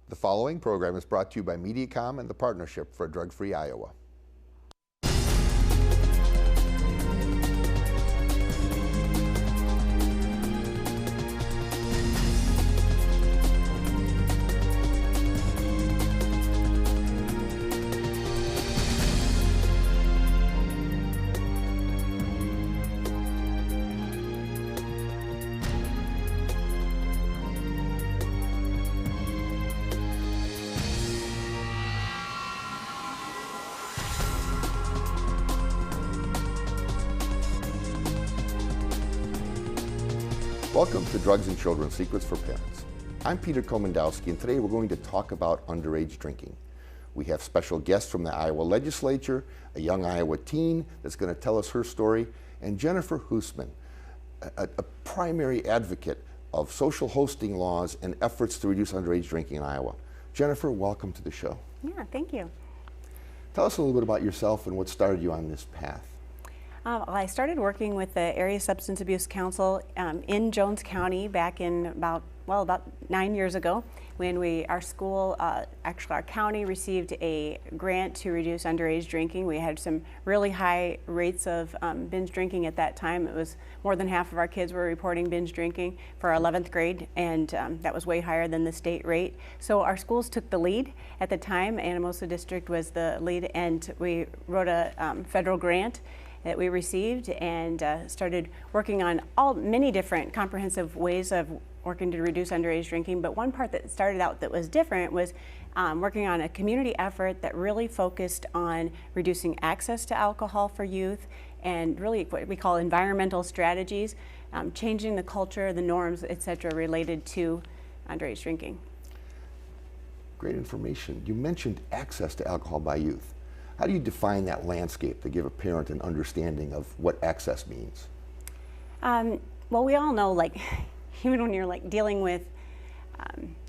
The following program is brought to you by Mediacom and the Partnership for a Drug-Free Iowa. Welcome to Drugs and Children's Secrets for Parents. I'm Peter Komendowski, and today we're going to talk about underage drinking. We have special guests from the Iowa Legislature, a young Iowa teen that's going to tell us her story, and Jennifer Hoosman, a primary advocate of social hosting laws and efforts to reduce underage drinking in Iowa. Jennifer, welcome to the show. Yeah, thank you. Tell us a little bit about yourself and what started you on this path. I started working with the Area Substance Abuse Council in Jones County back in about 9 years ago, when our school, actually our county, received a grant to reduce underage drinking. We had some really high rates of binge drinking at that time. It was more than half of our kids were reporting binge drinking for our 11th grade, and that was way higher than the state rate. So our schools took the lead at the time. Anamosa District was the lead, and we wrote a federal grant that we received and started working on many different comprehensive ways of working to reduce underage drinking. But one part that started out that was different was working on a community effort that really focused on reducing access to alcohol for youth and really what we call environmental strategies, changing the culture, the norms, etc., related to underage drinking. Great information. You mentioned access to alcohol by youth. How do you define that landscape to give a parent an understanding of what access means? Well, we all know, like, even when you're dealing with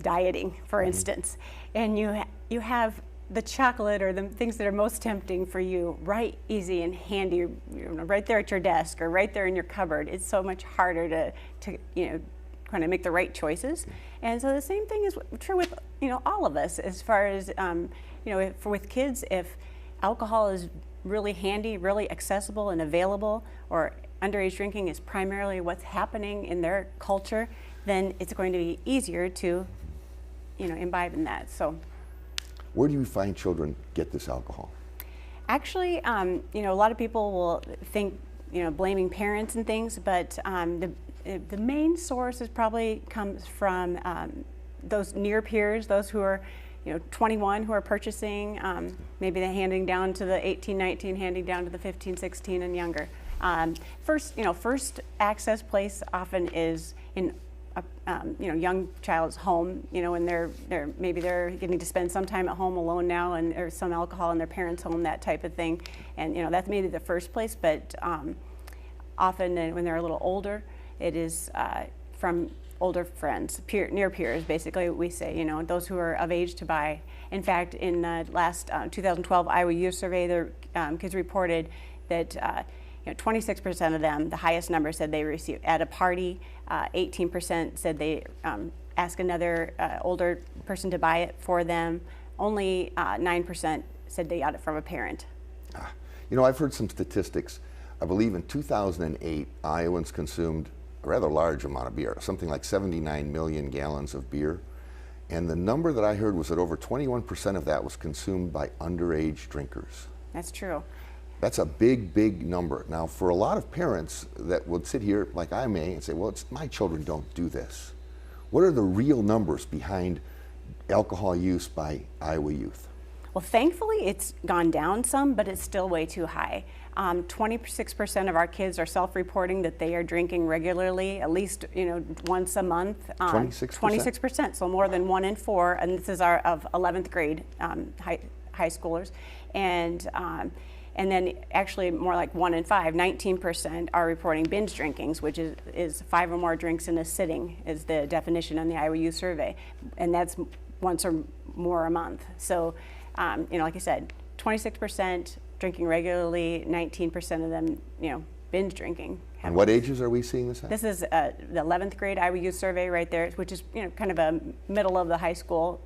dieting, for instance, and you have the chocolate or the things that are most tempting for you right easy and handy, right there at your desk or right there in your cupboard. It's so much harder to kind of make the right choices. And so the same thing is true with all of us, as far as with kids. If alcohol is really handy, really accessible and available, or underage drinking is primarily what's happening in their culture, then it's going to be easier to, imbibe in that. So, where do you find children get this alcohol? Actually, a lot of people will think, blaming parents and things, but the main source probably comes from those near peers, those who are 21 who are purchasing, maybe they're handing down to the 18, 19, handing down to the 15, 16 and younger. First access place often is in a young child's home, when maybe they're getting to spend some time at home alone now, and there's some alcohol in their parents' home, that type of thing. And that's maybe the first place, but often when they're a little older, it is from older friends, near peers, basically, we say, those who are of age to buy. In fact, in the last 2012 Iowa Youth Survey, the kids reported that 26% of them, the highest number, said they received at a party. 18% said they ask another older person to buy it for them. Only 9% said they got it from a parent. I've heard some statistics. I believe in 2008, Iowans consumed a rather large amount of beer, something like 79 million gallons of beer. And the number that I heard was that over 21% of that was consumed by underage drinkers. That's true. That's a big, big number. Now, for a lot of parents that would sit here, like I may, and say, well, my children don't do this. What are the real numbers behind alcohol use by Iowa youth? Well, thankfully, it's gone down some, but it's still way too high. 26% of our kids are self-reporting that they are drinking regularly, at least once a month. 26%? 26%, so more than 1 in 4, and this is of 11th grade high schoolers, and then actually more like 1 in 5, 19% are reporting binge drinkings, which is 5 or more drinks in a sitting, is the definition on the Iowa Youth Survey, and that's once or more a month. So, like I said, 26% drinking regularly, 19% of them, binge drinking. And what ages are we seeing this at? This is the 11th grade Iowa Youth Survey right there, which is kind of a middle of the high school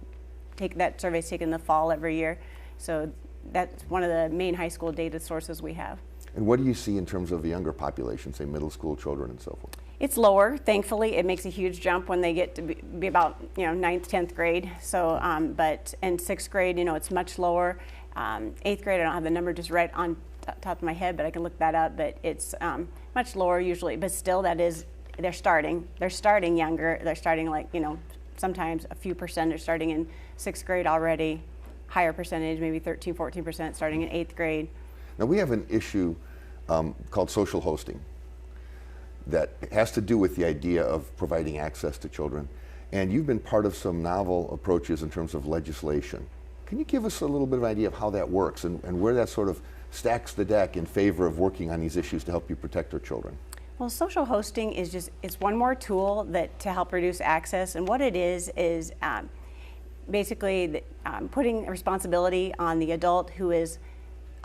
that survey's taken in the fall every year. So that's one of the main high school data sources we have. And what do you see in terms of the younger population, say middle school children and so forth? It's lower, thankfully. It makes a huge jump when they get to be about 9th, 10th grade. So, but in 6th grade, it's much lower. 8th grade, I don't have the number just right on top of my head, but I can look that up. But it's much lower usually. But still, they're starting younger. They're starting sometimes a few percent are starting in 6th grade already. Higher percentage, maybe 13, 14% starting in 8th grade. Now we have an issue called social hosting that has to do with the idea of providing access to children. And you've been part of some novel approaches in terms of legislation. Can you give us a little bit of an idea of how that works and where that sort of stacks the deck in favor of working on these issues to help you protect our children? Well, social hosting is one more tool to help reduce access. And what it is basically putting responsibility on the adult who is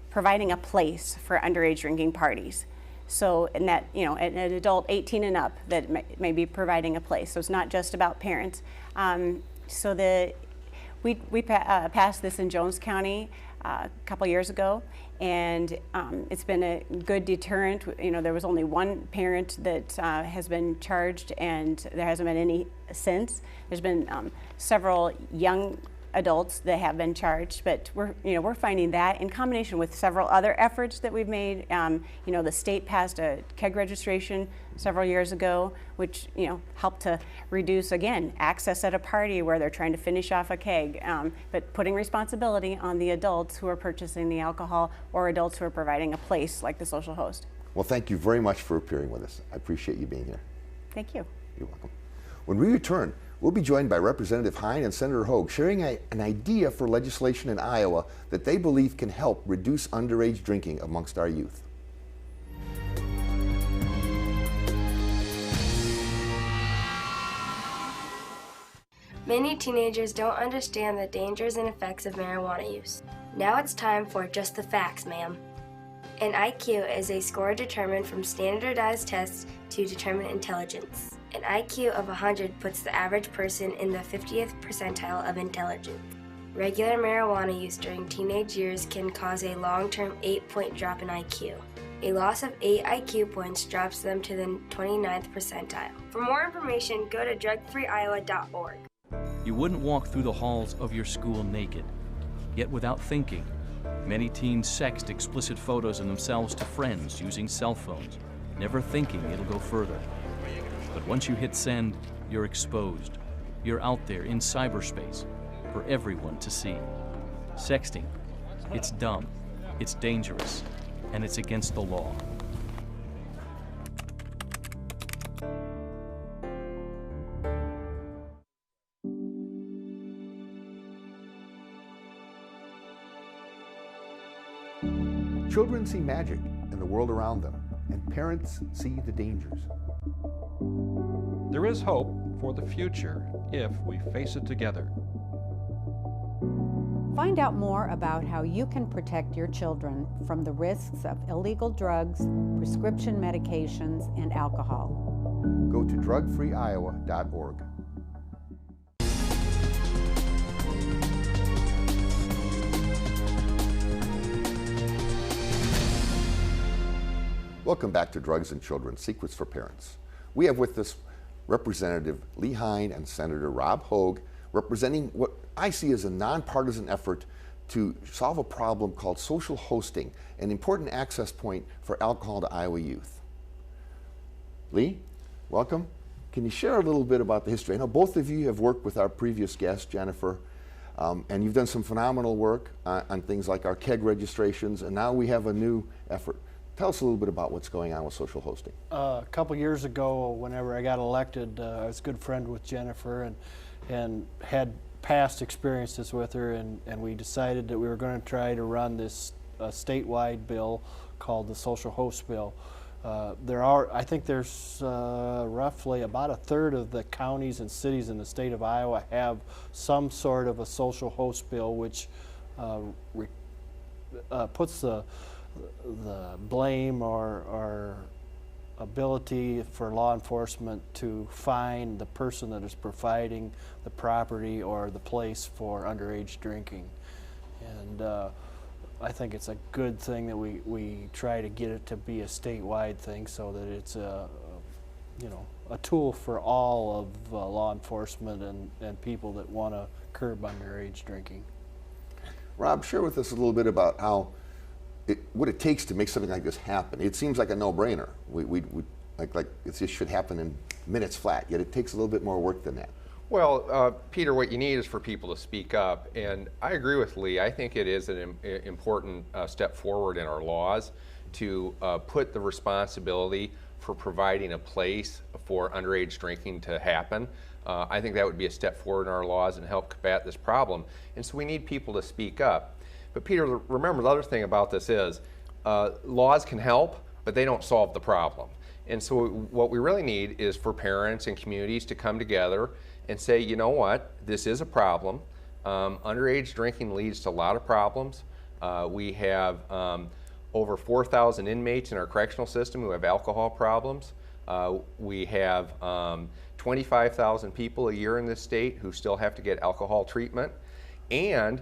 providing a place for underage drinking parties. So, and that, an adult 18 and up that may be providing a place. So it's not just about parents. We passed this in Jones County a couple years ago, and it's been a good deterrent. There was only one parent that has been charged, and there hasn't been any since. There's been several young adults that have been charged, but we're finding that in combination with several other efforts that we've made. The state passed a keg registration several years ago, which helped to reduce, again, access at a party where they're trying to finish off a keg, but putting responsibility on the adults who are purchasing the alcohol or adults who are providing a place like the social host. Well, thank you very much for appearing with us. I appreciate you being here. Thank you. You're welcome. When we return, we'll be joined by Representative Hine and Senator Hogue sharing an idea for legislation in Iowa that they believe can help reduce underage drinking amongst our youth. Many teenagers don't understand the dangers and effects of marijuana use. Now it's time for Just the Facts, ma'am. An IQ is a score determined from standardized tests to determine intelligence. An IQ of 100 puts the average person in the 50th percentile of intelligence. Regular marijuana use during teenage years can cause a long-term 8-point drop in IQ. A loss of 8 IQ points drops them to the 29th percentile. For more information, go to drugfreeiowa.org. You wouldn't walk through the halls of your school naked. Yet without thinking, many teens sext explicit photos of themselves to friends using cell phones, never thinking it'll go further. But once you hit send, you're exposed. You're out there in cyberspace for everyone to see. Sexting, it's dumb, it's dangerous, and it's against the law. Children see magic in the world around them, and parents see the dangers. There is hope for the future if we face it together. Find out more about how you can protect your children from the risks of illegal drugs, prescription medications, and alcohol. Go to drugfreeiowa.org. Welcome back to Drugs and Children, Secrets for Parents. We have with us Representative Lee Hine and Senator Rob Hogue, representing what I see as a nonpartisan effort to solve a problem called social hosting, an important access point for alcohol to Iowa youth. Lee, welcome. Can you share a little bit about the history? I know both of you have worked with our previous guest, Jennifer, and you've done some phenomenal work on things like our keg registrations, and now we have a new effort. Tell us a little bit about what's going on with social hosting. A couple years ago, whenever I got elected, I was a good friend with Jennifer and had past experiences with her, and we decided that we were going to try to run this statewide bill called the Social Host Bill. I think there's roughly about a third of the counties and cities in the state of Iowa have some sort of a social host bill, which puts the blame or ability for law enforcement to find the person that is providing the property or the place for underage drinking. And I think it's a good thing that we try to get it to be a statewide thing so that it's a tool for all of law enforcement and people that want to curb underage drinking. Rob, share with us a little bit about how what it takes to make something like this happen. It seems like a no-brainer. Like it just should happen in minutes flat, yet it takes a little bit more work than that. Well, Peter, what you need is for people to speak up, and I agree with Lee. I think it is an important step forward in our laws to put the responsibility for providing a place for underage drinking to happen. I think that would be a step forward in our laws and help combat this problem. And so we need people to speak up. But Peter, remember the other thing about this is laws can help, but they don't solve the problem. And so what we really need is for parents and communities to come together and say, you know what, this is a problem. Underage drinking leads to a lot of problems. We have over 4,000 inmates in our correctional system who have alcohol problems. We have 25,000 people a year in this state who still have to get alcohol treatment. And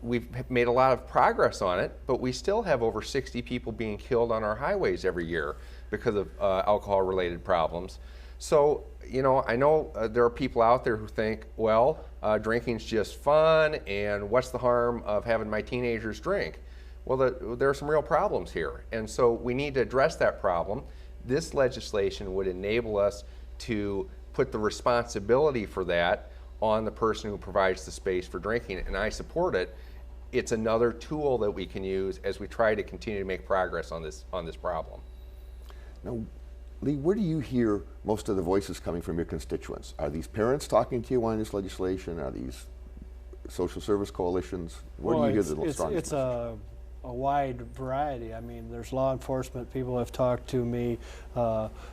we've made a lot of progress on it, but we still have over 60 people being killed on our highways every year because of alcohol-related problems. So, you know, I know there are people out there who think, well, drinking's just fun, and what's the harm of having my teenagers drink? Well, there are some real problems here, and so we need to address that problem. This legislation would enable us to put the responsibility for that on the person who provides the space for drinking, and I support it. It's another tool that we can use as we try to continue to make progress on this problem. Now, Lee, where do you hear most of the voices coming from your constituents? Are these parents talking to you on this legislation? Are these social service coalitions? Where do you hear the strongest? It's a wide variety. I mean, there's law enforcement people have talked to me,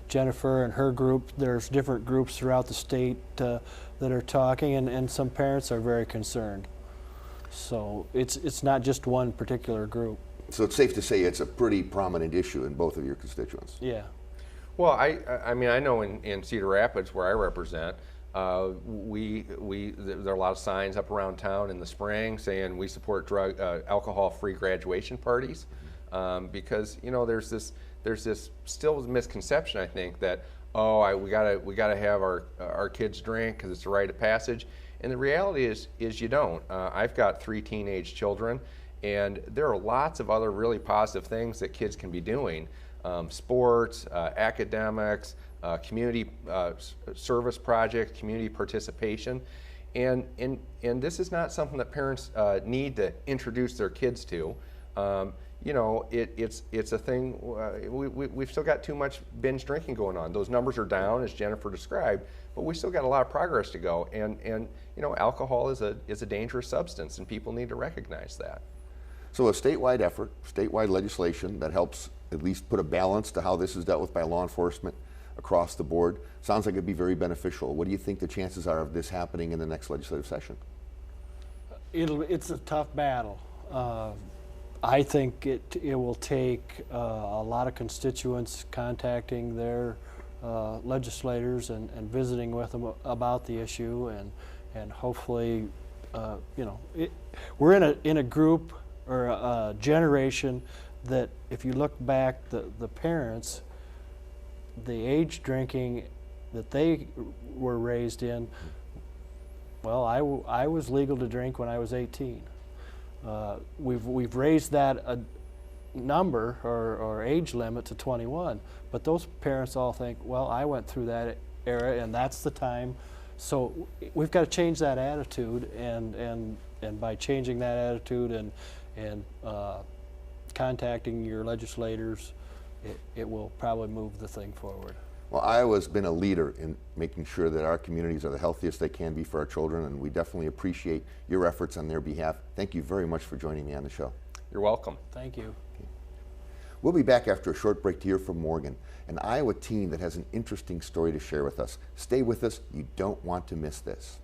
Jennifer and her group. There's different groups throughout the state that are talking, and some parents are very concerned. So it's not just one particular group. So it's safe to say it's a pretty prominent issue in both of your constituents. Yeah. Well, I mean, I know in Cedar Rapids, where I represent, there are a lot of signs up around town in the spring saying we support alcohol-free graduation parties, because you know there's this still misconception, I think, that we gotta have our kids drink because it's a rite of passage, and the reality is you don't. I've got 3 teenage children, and there are lots of other really positive things that kids can be doing. Sports, academics, community service projects, community participation, and this is not something that parents need to introduce their kids to. You know, it's a thing. We've still got too much binge drinking going on. Those numbers are down, as Jennifer described, but we still got a lot of progress to go. And you know, alcohol is a dangerous substance, and people need to recognize that. So a statewide effort, statewide legislation that helps at least put a balance to how this is dealt with by law enforcement across the board. Sounds like it'd be very beneficial. What do you think the chances are of this happening in the next legislative session? It's a tough battle. I think it will take a lot of constituents contacting their legislators and visiting with them about the issue, and hopefully, you know, we're in a group or a generation that, if you look back, the parents, the age drinking that they were raised in, well, I was legal to drink when I was 18. We've raised that number or age limit to 21, but those parents all think, well, I went through that era and that's the time. So we've got to change that attitude, and by changing that attitude and contacting your legislators, it will probably move the thing forward. Well, Iowa's been a leader in making sure that our communities are the healthiest they can be for our children, and we definitely appreciate your efforts on their behalf. Thank you very much for joining me on the show. You're welcome. Thank you. Okay. We'll be back after a short break to hear from Morgan, an Iowa teen that has an interesting story to share with us. Stay with us. You don't want to miss this.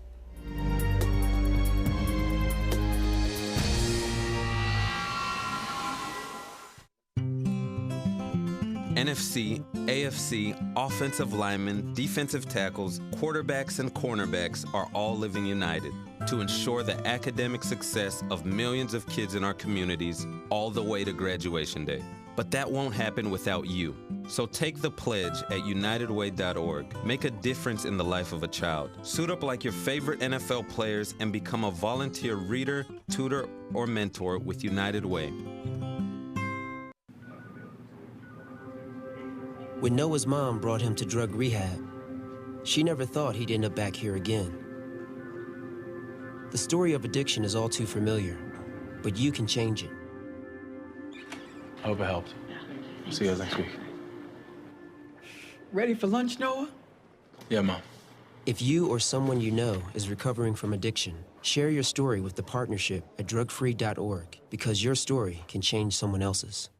NFC, AFC, offensive linemen, defensive tackles, quarterbacks, and cornerbacks are all living united to ensure the academic success of millions of kids in our communities all the way to graduation day. But that won't happen without you. So take the pledge at unitedway.org. Make a difference in the life of a child. Suit up like your favorite NFL players and become a volunteer reader, tutor, or mentor with United Way. When Noah's mom brought him to drug rehab, she never thought he'd end up back here again. The story of addiction is all too familiar, but you can change it. I hope it helped. See you guys next week. Ready for lunch, Noah? Yeah, Mom. If you or someone you know is recovering from addiction, share your story with the partnership at drugfree.org, because your story can change someone else's.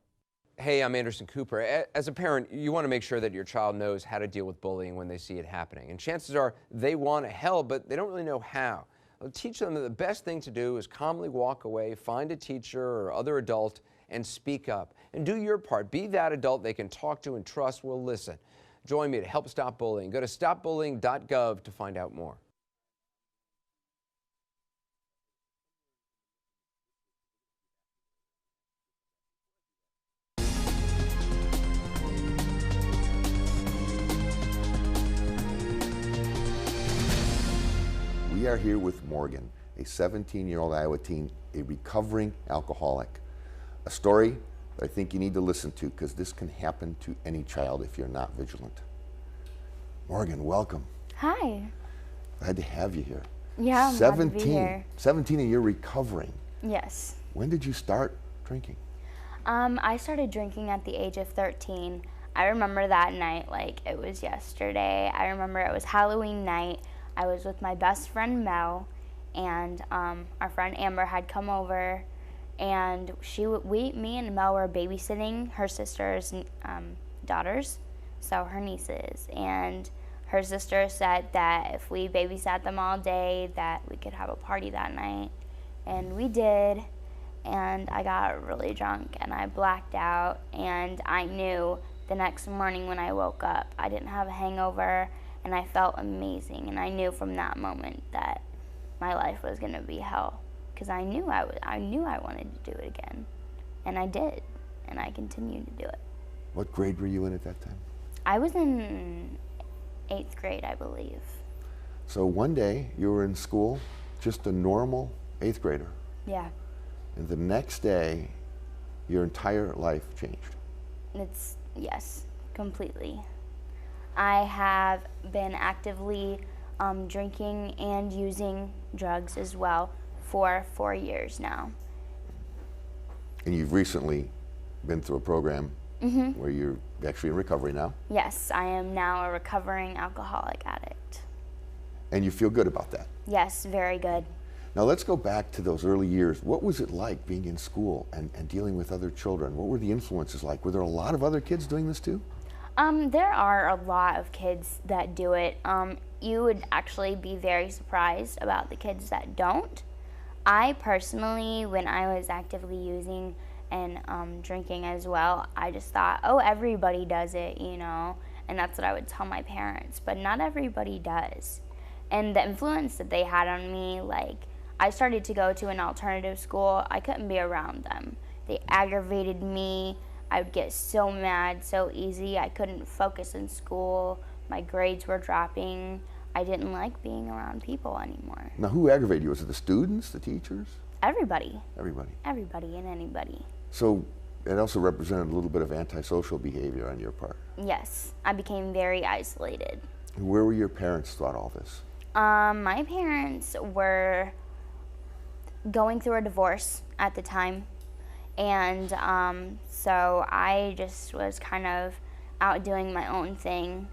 Hey, I'm Anderson Cooper. As a parent, you want to make sure that your child knows how to deal with bullying when they see it happening. And chances are they want to help, but they don't really know how. Well, teach them that the best thing to do is calmly walk away, find a teacher or other adult, and speak up. And do your part. Be that adult they can talk to and trust will listen. Join me to help stop bullying. Go to stopbullying.gov to find out more. We are here with Morgan, a 17-year-old Iowa teen, a recovering alcoholic. A story that I think you need to listen to, because this can happen to any child if you're not vigilant. Morgan, welcome. Hi. Glad to have you here. Yeah, I'm glad to be here. 17 and you're recovering. Yes. When did you start drinking? I started drinking at the age of 13. I remember that night like it was yesterday. I remember it was Halloween night. I was with my best friend Mel, and our friend Amber had come over, and me and Mel were babysitting her sister's daughters, so her nieces, and her sister said that if we babysat them all day that we could have a party that night, and we did, and I got really drunk and I blacked out, and I knew the next morning when I woke up I didn't have a hangover, and I felt amazing, and I knew from that moment that my life was going to be hell, because I knew I wanted to do it again, and I did, and I continued to do it. What grade were you in at that time? I was in 8th grade, I believe. So one day you were in school, just a normal 8th grader. Yeah. And the next day, your entire life changed. Yes, completely. I have been actively drinking and using drugs as well for 4 years now. And you've recently been through a program where you're actually in recovery now? Yes, I am now a recovering alcoholic addict. And you feel good about that? Yes, very good. Now let's go back to those early years. What was it like being in school and dealing with other children? What were the influences like? Were there a lot of other kids doing this too? There are a lot of kids that do it. You would actually be very surprised about the kids that don't. I personally, when I was actively using and drinking as well, I just thought, oh, everybody does it, you know, and that's what I would tell my parents, but not everybody does. And the influence that they had on me, like, I started to go to an alternative school. I couldn't be around them. They aggravated me. I would get so mad so easy. I couldn't focus in school. My grades were dropping. I didn't like being around people anymore. Now, who aggravated you? Was it the students, the teachers? Everybody. Everybody. Everybody and anybody. So it also represented a little bit of antisocial behavior on your part. Yes, I became very isolated. Where were your parents throughout all this? My parents were going through a divorce at the time. And so I just was kind of out doing my own thing.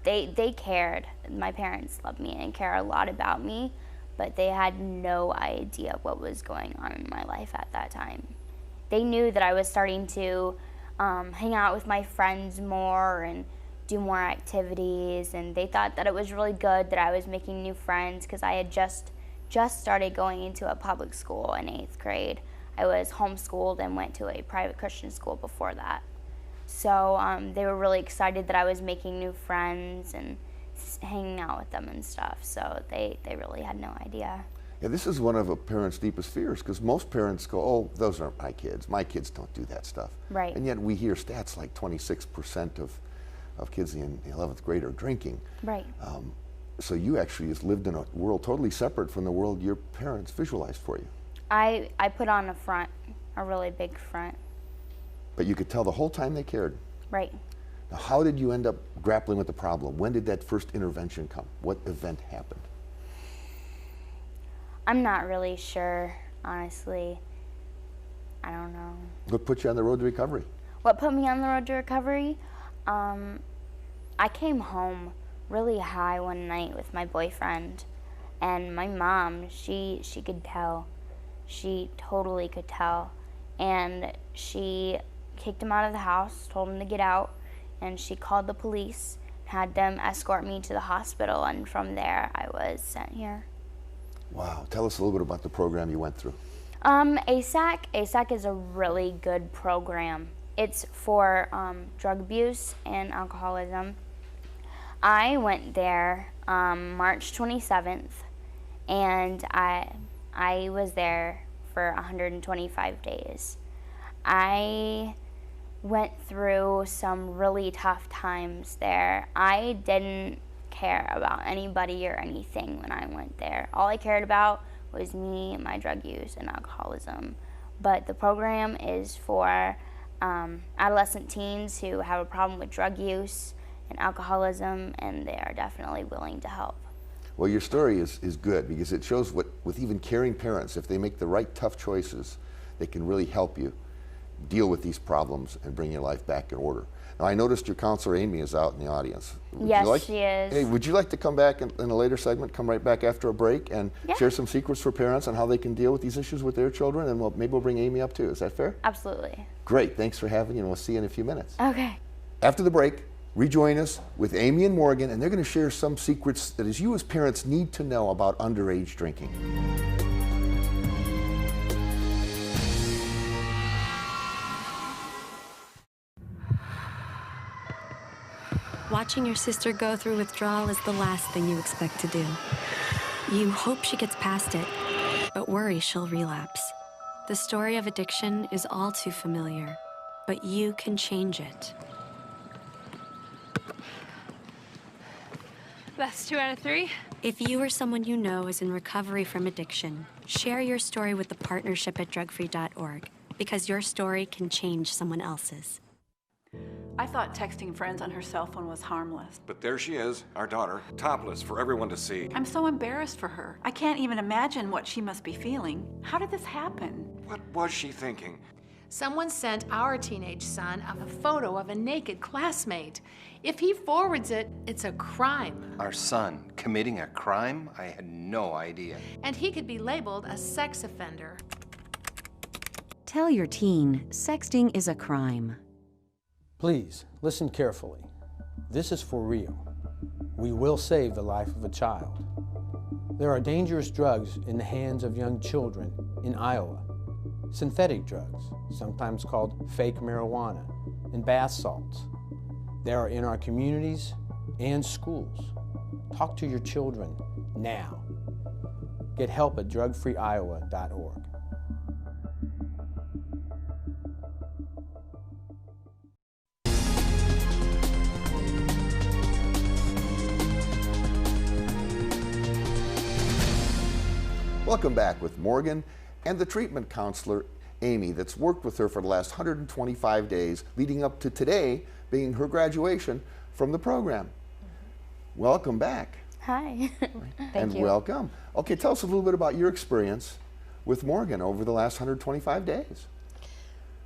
They cared. My parents loved me and care a lot about me, but they had no idea what was going on in my life at that time. They knew that I was starting to hang out with my friends more and do more activities, and they thought that it was really good that I was making new friends, because I had just started going into a public school in 8th grade. I was homeschooled and went to a private Christian school before that. So they were really excited that I was making new friends and hanging out with them and stuff. So they really had no idea. Yeah, this is one of a parent's deepest fears, because most parents go, oh, those aren't my kids. My kids don't do that stuff. Right. And yet we hear stats like 26% of kids in the 11th grade are drinking. Right. So you actually just lived in a world totally separate from the world your parents visualized for you. I put on a front, a really big front. But you could tell the whole time they cared. Right. Now, how did you end up grappling with the problem? When did that first intervention come? What event happened? I'm not really sure, honestly. I don't know. What put you on the road to recovery? What put me on the road to recovery? I came home really high one night with my boyfriend, and my mom, she could tell. She totally could tell. And she kicked him out of the house, told him to get out, and she called the police, had them escort me to the hospital, and from there I was sent here. Wow. Tell us a little bit about the program you went through. ASAC. ASAC is a really good program. It's for drug abuse and alcoholism. I went there March 27th, and I was there for 125 days. I went through some really tough times there. I didn't care about anybody or anything when I went there. All I cared about was me, my drug use, and alcoholism. But the program is for adolescent teens who have a problem with drug use and alcoholism, and they are definitely willing to help. Well, your story is good, because it shows what, with even caring parents, if they make the right tough choices, they can really help you deal with these problems and bring your life back in order. Now, I noticed your counselor, Amy, is out in the audience. Yes, she is. Hey, would you like to come back in a later segment, come right back after a break, and share some secrets for parents on how they can deal with these issues with their children? And maybe we'll bring Amy up too. Is that fair? Absolutely. Great. Thanks for having you, and we'll see you in a few minutes. Okay. After the break, rejoin us with Amy and Morgan, and they're going to share some secrets that you as parents need to know about underage drinking. Watching your sister go through withdrawal is the last thing you expect to do. You hope she gets past it, but worry she'll relapse. The story of addiction is all too familiar, but you can change it. That's 2 out of 3. If you or someone you know is in recovery from addiction, share your story with the partnership at drugfree.org, because your story can change someone else's. I thought texting friends on her cell phone was harmless. But there she is, our daughter, topless for everyone to see. I'm so embarrassed for her. I can't even imagine what she must be feeling. How did this happen? What was she thinking? Someone sent our teenage son a photo of a naked classmate. If he forwards it, it's a crime. Our son committing a crime? I had no idea. And he could be labeled a sex offender. Tell your teen, sexting is a crime. Please, listen carefully. This is for real. We will save the life of a child. There are dangerous drugs in the hands of young children in Iowa. Synthetic drugs, sometimes called fake marijuana, and bath salts. They are in our communities and schools. Talk to your children now. Get help at drugfreeiowa.org. Welcome back with Morgan and the treatment counselor, Amy, that's worked with her for the last 125 days, leading up to today being her graduation from the program. Welcome back. Hi. Thank you. Welcome. Okay, tell us a little bit about your experience with Morgan over the last 125 days.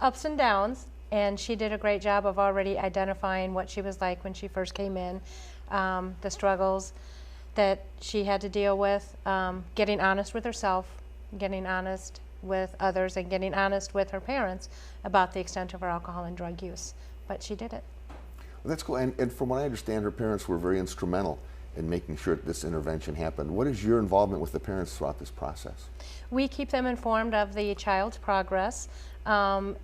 Ups and downs, and she did a great job of already identifying what she was like when she first came in, the struggles that she had to deal with, getting honest with herself, getting honest with others, and getting honest with her parents about the extent of her alcohol and drug use. But she did it. Well, that's cool. And from what I understand, her parents were very instrumental in making sure that this intervention happened. What is your involvement with the parents throughout this process? We keep them informed of the child's progress, and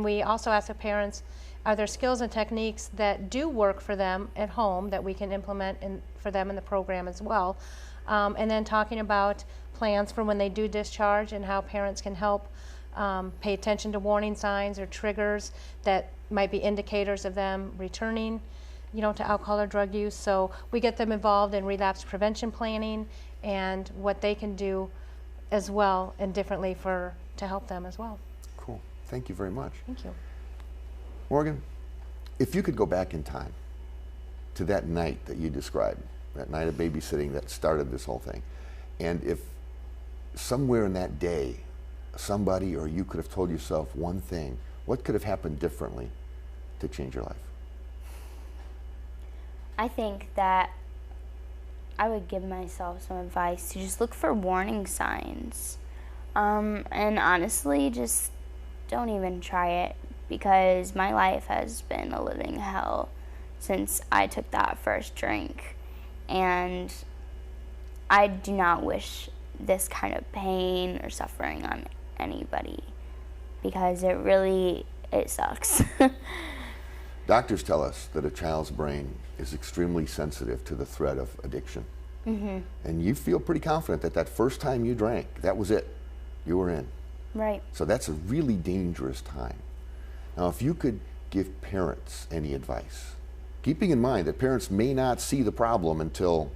we also ask the parents are there skills and techniques that do work for them at home that we can implement for them in the program as well? And then talking about plans for when they do discharge and how parents can help pay attention to warning signs or triggers that might be indicators of them returning, to alcohol or drug use. So we get them involved in relapse prevention planning and what they can do as well and differently to help them as well. Cool. Thank you very much. Thank you. Morgan, if you could go back in time to that night that you described, that night of babysitting that started this whole thing, and if somewhere in that day somebody or you could have told yourself one thing, what could have happened differently to change your life? I think that I would give myself some advice to just look for warning signs. And honestly, just don't even try it, because my life has been a living hell since I took that first drink. And I do not wish this kind of pain or suffering on anybody, because it sucks. Doctors tell us that a child's brain is extremely sensitive to the threat of addiction. Mm-hmm. And you feel pretty confident that that first time you drank, that was it. You were in. Right. So that's a really dangerous time. Now, if you could give parents any advice, keeping in mind that parents may not see the problem until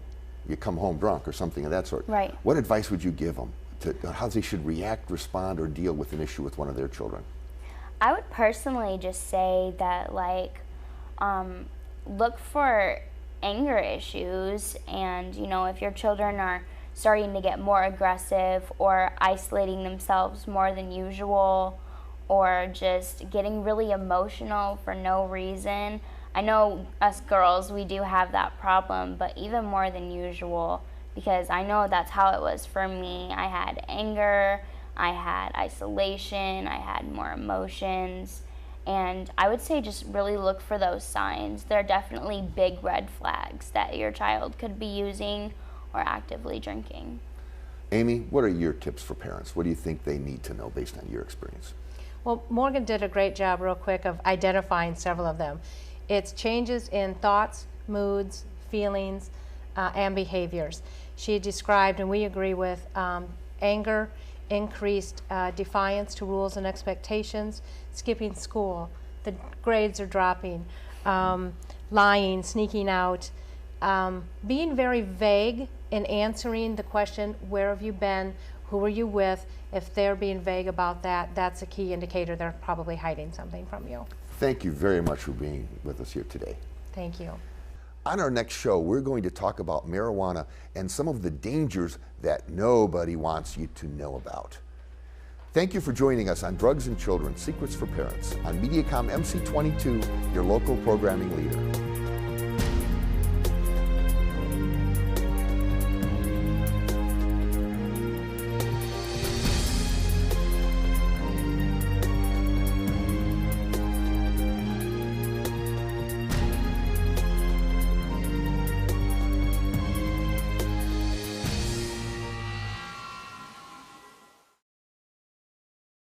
you come home drunk or something of that sort. Right. What advice would you give them to how they should react, respond, or deal with an issue with one of their children? I would personally just say that, look for anger issues, and if your children are starting to get more aggressive or isolating themselves more than usual, or just getting really emotional for no reason. I know us girls, we do have that problem, but even more than usual, because I know that's how it was for me. I had anger, I had isolation, I had more emotions, and I would say just really look for those signs. There are definitely big red flags that your child could be using or actively drinking. Amy, what are your tips for parents? What do you think they need to know based on your experience? Well, Morgan did a great job real quick of identifying several of them. It's changes in thoughts, moods, feelings, and behaviors. She described, and we agree with, anger, increased defiance to rules and expectations, skipping school, the grades are dropping, lying, sneaking out, being very vague in answering the question, where have you been, who are you with? If they're being vague about that, that's a key indicator they're probably hiding something from you. Thank you very much for being with us here today. Thank you. On our next show, we're going to talk about marijuana and some of the dangers that nobody wants you to know about. Thank you for joining us on Drugs and Children, Secrets for Parents on Mediacom MC22, your local programming leader.